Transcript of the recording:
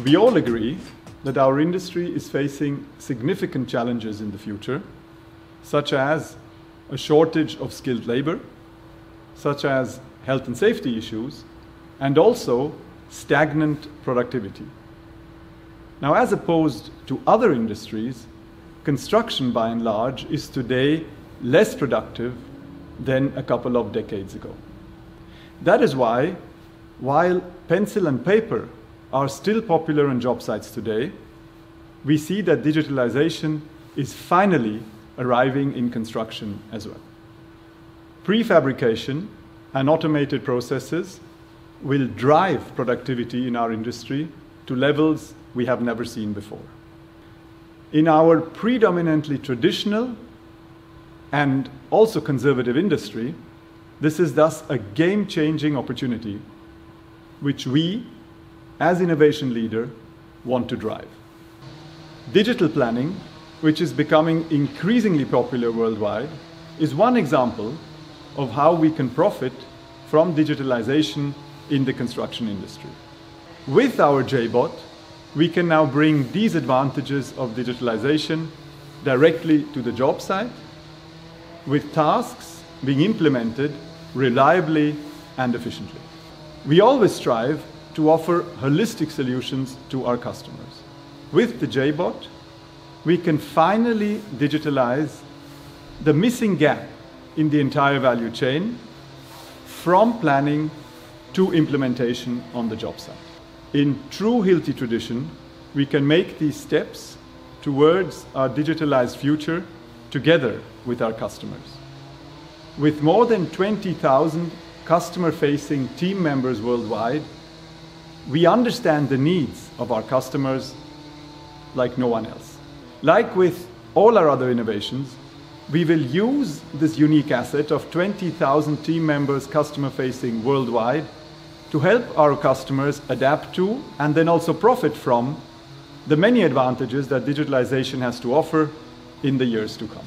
We all agree that our industry is facing significant challenges in the future, such as a shortage of skilled labor, such as health and safety issues, and also stagnant productivity. Now, as opposed to other industries, construction by and large is today less productive than a couple of decades ago. That is why, while pencil and paper are still popular on job sites today, we see that digitalization is finally arriving in construction as well. Prefabrication and automated processes will drive productivity in our industry to levels we have never seen before. In our predominantly traditional and also conservative industry, this is thus a game-changing opportunity which we, as innovation leader, want to drive. Digital planning, which is becoming increasingly popular worldwide, is one example of how we can profit from digitalization in the construction industry. With our JBot, we can now bring these advantages of digitalization directly to the job site, with tasks being implemented reliably and efficiently. We always strive to offer holistic solutions to our customers. With the JBot, we can finally digitalize the missing gap in the entire value chain from planning to implementation on the job site. In true Hilti tradition, we can make these steps towards our digitalized future together with our customers. With more than 20,000 customer-facing team members worldwide, we understand the needs of our customers like no one else. Like with all our other innovations, we will use this unique asset of 20,000 team members customer-facing worldwide to help our customers adapt to and then also profit from the many advantages that digitalization has to offer in the years to come.